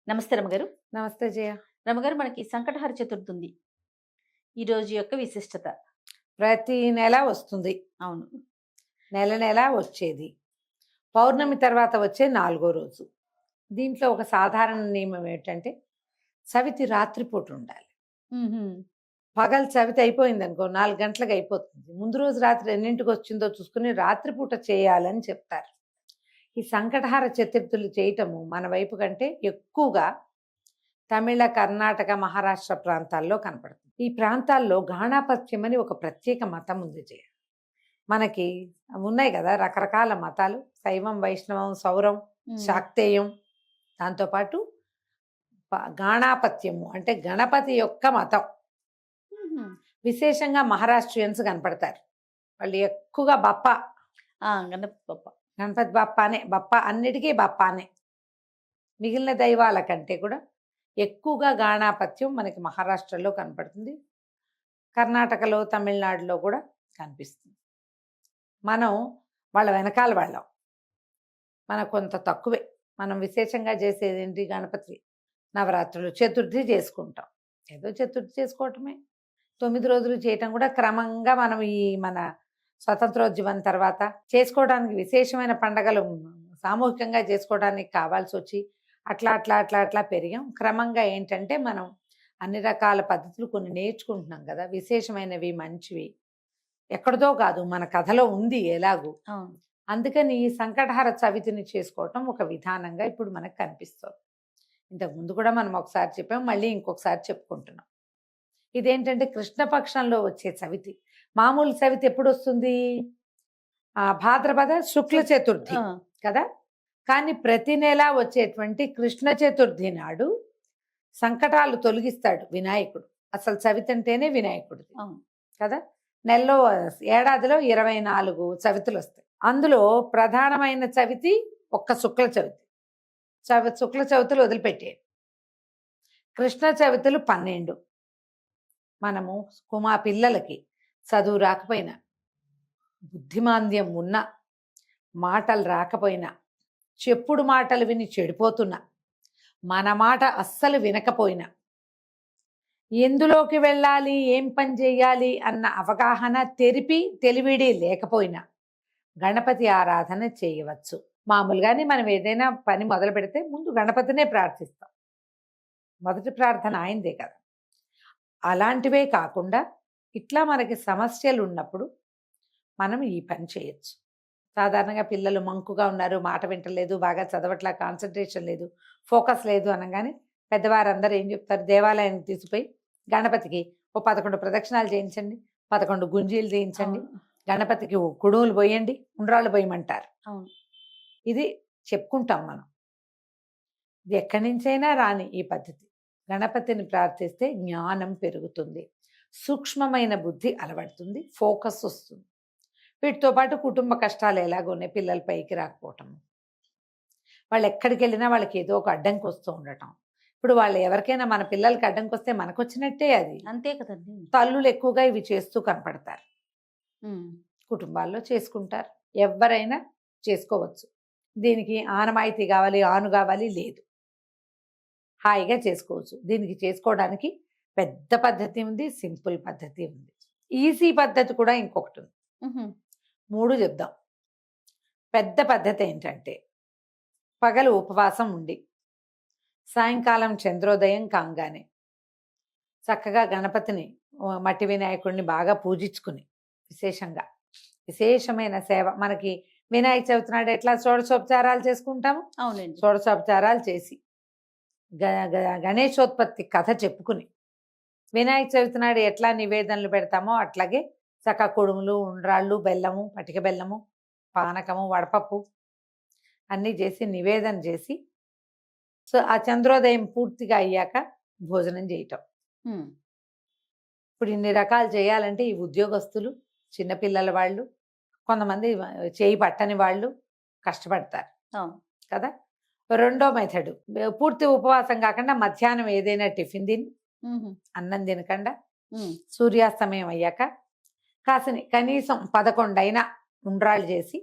నమస్తే రమగారు. నమస్తే జయ. రమగారు, మనకి సంకటహర చతుర్థి ఉంది. ఈ రోజు యొక్క విశిష్టత. ప్రతి నెల వస్తుంది. అవును. నెల నెల వచ్చేది. పౌర్ణమి తర్వాత వచ్చే 4వ రోజు. దీంట్లో ఒక సాధారణ నియమం ఏంటంటే చవితి రాత్రిపూట ఉండాలి. హుహు. పగలు చవితి అయిపోయిందనుకో 4 గంటలకు అయిపోతుంది. ముందు రోజు రాత్రి ఎన్నింటికి వచ్చిందో చూసుకుని రాత్రిపూట చేయాలని చెప్తారు. ఈ సంకటహార చతుర్థులు చేయటము మన వైపు కంటే ఎక్కువగా తమిళ, కర్ణాటక, మహారాష్ట్ర ప్రాంతాల్లో కనపడుతుంది. ఈ ప్రాంతాల్లో గాణాపత్యం అని ఒక ప్రత్యేక మతం ఉంది జయ. మనకి ఉన్నాయి కదా రకరకాల మతాలు, శైవం, వైష్ణవం, సౌరం, హ్మ్. శాక్తేయం. దాంతోపాటు గాణాపత్యము అంటే గణపతి యొక్క మతం. హుహు. విశేషంగా మహారాష్ట్రియన్స్ కనపడతారు. వాళ్ళు ఎక్కువగా బప్ప, గణపతి బప్ప. గణపతి బప్పానే, బప్ప అన్నిటికీ బప్పానే. మిగిలిన దైవాల కంటే కూడా ఎక్కువగా గాణాపత్యం మనకి మహారాష్ట్రలో కనపడుతుంది. కర్ణాటకలో, తమిళనాడులో కూడా కనిపిస్తుంది. మనం వాళ్ళ వెనకాల వాళ్ళం. మనకు కొంత తక్కువే. మనం విశేషంగా చేసేది ఏంటి? గణపతి నవరాత్రులు, చతుర్థి చేసుకుంటాం. ఏదో చతుర్థి చేసుకోవటమే. 9 రోజులు చేయటం కూడా క్రమంగా మనం ఈ మన స్వతంత్రోద్యమం తర్వాత చేసుకోవడానికి విశేషమైన పండగలు సామూహికంగా చేసుకోవడానికి కావాల్సి వచ్చి అట్లా అట్లా అట్లా అట్లా పెరిగాం. క్రమంగా ఏంటంటే మనం అన్ని రకాల పద్ధతులు కొన్ని నేర్చుకుంటున్నాం కదా, విశేషమైనవి, మంచివి. ఎక్కడితో కాదు, మన కథలో ఉంది ఎలాగూ. అవును. అందుకని ఈ సంకటహార చవితిని చేసుకోవటం ఒక విధానంగా ఇప్పుడు మనకు కనిపిస్తుంది. ఇంతకు ముందు కూడా మనం ఒకసారి చెప్పాం, మళ్ళీ ఇంకొకసారి చెప్పుకుంటున్నాం. ఇదేంటంటే కృష్ణపక్షంలో వచ్చే చవితి. మామూలు చవితి ఎప్పుడు వస్తుంది? భాద్రపద శుక్ల చతుర్థి ఆ! కదా. కానీ ప్రతి నెల వచ్చేటువంటి కృష్ణ చతుర్థి నాడు సంకటాలు తొలగిస్తాడు వినాయకుడు. అసలు చవితి అంటేనే వినాయకుడిది అవును. కదా. నెలలో ఏడాదిలో 24 చవితులు వస్తాయి. అందులో ప్రధానమైన చవితి ఒక్క శుక్ల చవితి. శుక్ల చవితులు వదిలిపెట్టేది. కృష్ణ చవితులు 12. మనము మా పిల్లలకి చదువు రాకపోయినా, బుద్ధిమాంద్యం ఉన్నా, మాటలు రాకపోయినా, చెప్పుడు మాటలు విని చెడిపోతున్నా, మన మాట అస్సలు వినకపోయినా, ఎందులోకి వెళ్ళాలి, ఏం పని చేయాలి అన్న అవగాహన, తెలివిడి లేకపోయినా గణపతి ఆరాధన చేయవచ్చు. మామూలుగానే మనం ఏదైనా పని మొదలు పెడితే ముందు గణపతినే ప్రార్థిస్తాం. మొదటి ప్రార్థన ఆయనదే కదా. అలాంటివే కాకుండా ఇట్లా మనకి సమస్యలు ఉన్నప్పుడు మనం ఈ పని చేయొచ్చు. సాధారణంగా పిల్లలు మంకుగా ఉన్నారు, మాట వింటలేదు, బాగా చదవట్లా, కాన్సన్ట్రేషన్ లేదు, ఫోకస్ లేదు అనగానే పెద్దవారందరూ ఏం చెప్తారు? దేవాలయానికి తీసుకుపోయి గణపతికి ఓ 11 ప్రదక్షిణాలు చేయించండి, 11 గుంజీలు తీయించండి, గణపతికి కుడుములు పోయండి, ఉండ్రాళ్ళు పోయమంటారు. అవును. ఇది చెప్పుకుంటాం మనం. ఇది ఎక్కడి నుంచైనా రాని ఈ పద్ధతి. గణపతిని ప్రార్థిస్తే జ్ఞానం పెరుగుతుంది, సూక్ష్మమైన బుద్ధి అలవడుతుంది, ఫోకస్ వస్తుంది. వీటితో పాటు కుటుంబ కష్టాలు ఎలాగున్నాయి, పిల్లల పైకి రాకపోవటం, వాళ్ళు ఎక్కడికి వెళ్ళినా వాళ్ళకి ఏదో ఒక అడ్డంకి వస్తూ ఉండటం. ఇప్పుడు వాళ్ళు ఎవరికైనా మన పిల్లలకి అడ్డంకి వస్తే మనకు వచ్చినట్టే అది. అంతే కదండి. తల్లులు ఎక్కువగా ఇవి చేస్తూ కనపడతారు. కుటుంబాల్లో చేసుకుంటారు, ఎవరైనా చేసుకోవచ్చు. దీనికి ఆనమాయితీ కావాలి, ఆను కావాలి లేదు, హాయిగా చేసుకోవచ్చు. దీనికి చేసుకోవడానికి పెద్ద పద్ధతి ఉంది, సింపుల్ పద్ధతి ఉంది, ఈజీ పద్ధతి కూడా ఇంకొకటి ఉంది. 3 చెప్దాం. పెద్ద పద్ధతి ఏంటంటే పగలు ఉపవాసం ఉండి సాయంకాలం చంద్రోదయం కాగానే చక్కగా గణపతిని, మట్టి వినాయకుడిని బాగా పూజించుకుని విశేషమైన సేవ. మనకి వినాయక చవితి నాడు ఎట్లా షోడశోపచారాలు చేసుకుంటాము, అవునండి. షోడశోపచారాలు చేసి గణేశోత్పత్తి కథ చెప్పుకుని, వినాయక చవితి నాడు ఎట్లా నివేదనలు పెడతామో అట్లాగే చక్క కుడుములు, ఉండ్రాళ్ళు, బెల్లము, పటిక బెల్లము, పానకము, వడపప్పు అన్నీ చేసి నివేదన చేసి, సో ఆ చంద్రోదయం పూర్తిగా అయ్యాక భోజనం చేయటం. ఇప్పుడు ఇన్ని రకాలు చేయాలంటే ఈ ఉద్యోగస్తులు, చిన్నపిల్లల వాళ్ళు, కొంతమంది చేయి పట్టని వాళ్ళు కష్టపడతారు కదా. రెండో మెథడ్, పూర్తి ఉపవాసం కాకుండా మధ్యాహ్నం ఏదైనా టిఫిన్ తిని అన్నం తినకుండా సూర్యాస్తమయం అయ్యాక కనీసం 11 అయినా ఉండ్రాళ్ళు చేసి,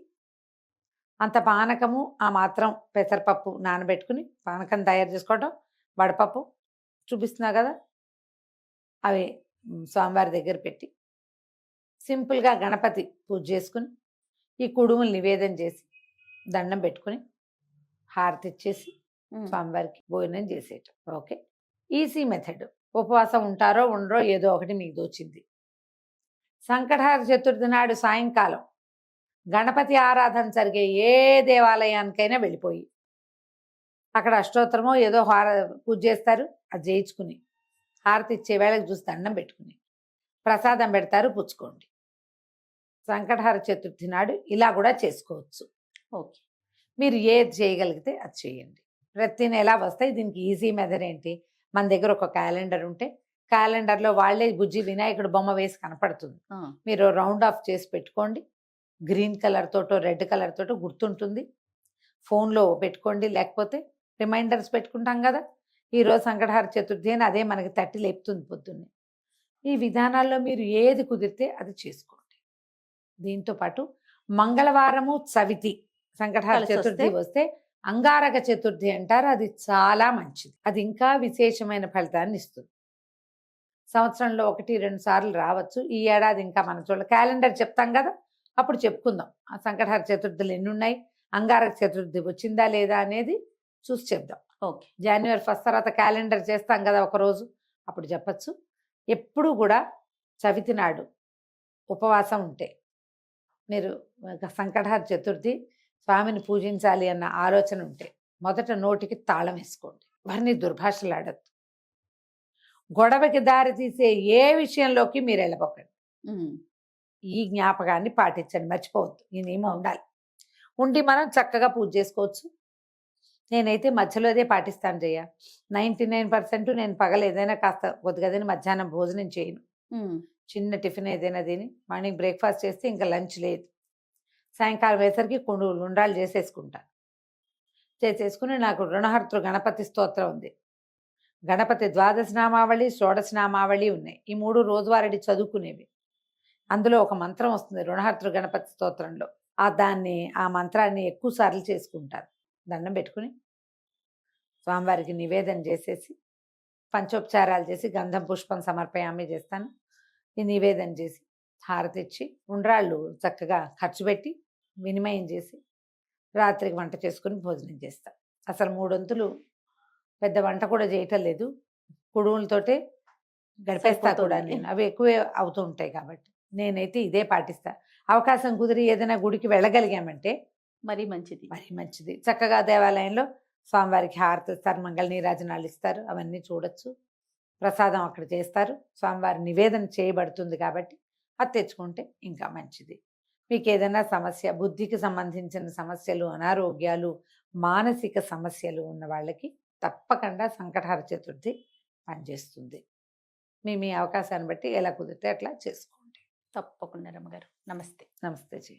అంత పానకము, ఆ మాత్రం పెసరపప్పు నానబెట్టుకుని పానకం తయారు చేసుకోవడం, వడపప్పు చూపిస్తున్నా కదా, అవి స్వామివారి దగ్గర పెట్టి సింపుల్గా గణపతి పూజ చేసుకుని ఈ కుడుములు నివేదన చేసి దండం పెట్టుకుని హారతి ఇచ్చేసి స్వామివారికి భోజనం చేసేయటం. Okay, easy method. ఉపవాసం ఉంటారో ఉండరో ఏదో ఒకటి మీకు దోచింది. సంకటహర చతుర్థి నాడు సాయంకాలం గణపతి ఆరాధన జరిగే ఏ దేవాలయానికైనా వెళ్ళిపోయి అక్కడ అష్టోత్తరమో ఏదో పూజ చేస్తారు, అది చేయించుకుని హారతి ఇచ్చే వేళకి చూసి దండం పెట్టుకుని ప్రసాదం పెడతారు, పుచ్చుకోండి. సంకటహర చతుర్థి నాడు ఇలా కూడా చేసుకోవచ్చు. ఓకే, మీరు ఏది చేయగలిగితే అది చేయండి. ప్రతి నెల వస్తాయి. దీనికి ఈజీ మెథడ్ ఏంటి, మన దగ్గర ఒక క్యాలెండర్ ఉంటే క్యాలెండర్లో వాళ్ళే బుజ్జి వినాయకుడు బొమ్మ వేసి కనపడుతుంది. మీరు రౌండ్ ఆఫ్ చేసి పెట్టుకోండి. గ్రీన్ కలర్ తోటో రెడ్ కలర్ తోటో గుర్తుంటుంది. ఫోన్లో పెట్టుకోండి, లేకపోతే రిమైండర్స్ పెట్టుకుంటాం కదా, ఈరోజు సంకటహర చతుర్థి అని అదే మనకి తట్టి లేపుతుంది పొద్దున్నే. ఈ విధానాల్లో మీరు ఏది కుదిరితే అది చేసుకోండి. దీంతో పాటు మంగళవారము చవితి సంకటహర చతుర్థి వస్తే అంగారక చతుర్థి అంటారు. అది చాలా మంచిది. అది ఇంకా విశేషమైన ఫలితాన్ని ఇస్తుంది. సంవత్సరంలో 1-2 సార్లు రావచ్చు. ఈ ఏడాది ఇంకా మన క్యాలెండర్ చెప్తాం కదా, అప్పుడు చెప్పుకుందాం ఆ సంకటహర చతుర్థులు ఎన్ని ఉన్నాయి, అంగారక చతుర్థి వచ్చిందా లేదా అనేది చూసి చెప్దాం. ఓకే, జనవరి 1 తర్వాత క్యాలెండర్ చేస్తాం కదా ఒకరోజు, అప్పుడు చెప్పచ్చు. ఎప్పుడు కూడా చవితి నాడు ఉపవాసం ఉంటే మీరు సంకటహర చతుర్థి స్వామిని పూజించాలి అన్న ఆలోచన ఉంటే మొదట నోటికి తాళం వేసుకోండి. వారిని దుర్భాషలాడద్దు. గొడవకి దారి తీసే ఏ విషయంలోకి మీరు వెళ్ళబోకండి. ఈ జ్ఞాపకాన్ని పాటించండి, మర్చిపోవద్దు. ఈ నియమం ఉండాలి. ఉండి మనం చక్కగా పూజ చేసుకోవచ్చు. నేనైతే మధ్యలో అదే పాటిస్తాను జయ. 99% నేను పగలు ఏదైనా కాస్త కొద్దిగా తిని మధ్యాహ్నం భోజనం చేయను. చిన్న టిఫిన్ ఏదైనా తిని మార్నింగ్ బ్రేక్ఫాస్ట్ చేస్తే ఇంకా లంచ్ లేదు. సాయంకాలం వేసరికి ఉండ్రాలు చేసేసుకుంటాను. చేసేసుకుని నాకు రుణహర్తృ గణపతి స్తోత్రం ఉంది. గణపతి ద్వాదశ నామావళి, షోడశ నామావళి ఉన్నాయి. ఈ 3 రోజువారీ చదువుకునేవి. అందులో ఒక మంత్రం వస్తుంది రుణహర్తృ గణపతి స్తోత్రంలో. ఆ మంత్రాన్ని ఎక్కువ సార్లు చేసుకుంటారు. దండం పెట్టుకుని స్వామివారికి నివేదన చేసేసి పంచోపచారాలు చేసి గంధం పుష్పం సమర్పయామి చేస్తాను. ఈ నివేదన చేసి హారతి ఇచ్చి ఉండ్రాళ్ళు చక్కగా ఖర్చు పెట్టి వినిమయం చేసి రాత్రికి వంట చేసుకుని భోజనం చేస్తాను. అసలు 3 వంతులు పెద్ద వంట కూడా చేయటం లేదు, కుడుములతోటే గడిపేస్తా కూడా నేను. అవి ఎక్కువే అవుతూ ఉంటాయి కాబట్టి నేనైతే ఇదే పాటిస్తా. అవకాశం కుదిరి ఏదైనా గుడికి వెళ్ళగలిగామంటే మరీ మంచిది. చక్కగా దేవాలయంలో స్వామివారికి హారతి ఇస్తారు, మంగళ నీరాజనాలు ఇస్తారు, అవన్నీ చూడొచ్చు. ప్రసాదం అక్కడ చేస్తారు, స్వామివారి నివేదన చేయబడుతుంది కాబట్టి అది తెచ్చుకుంటే ఇంకా మంచిది. మీకు ఏదైనా సమస్య, బుద్ధికి సంబంధించిన సమస్యలు, అనారోగ్యాలు, మానసిక సమస్యలు ఉన్న వాళ్ళకి తప్పకుండా సంకటహర చతుర్థి పనిచేస్తుంది. మీ అవకాశాన్ని బట్టి ఎలా కుదిరితే అట్లా చేసుకోండి. తప్పకుండా రమ్మగారు. నమస్తే. నమస్తే జీ.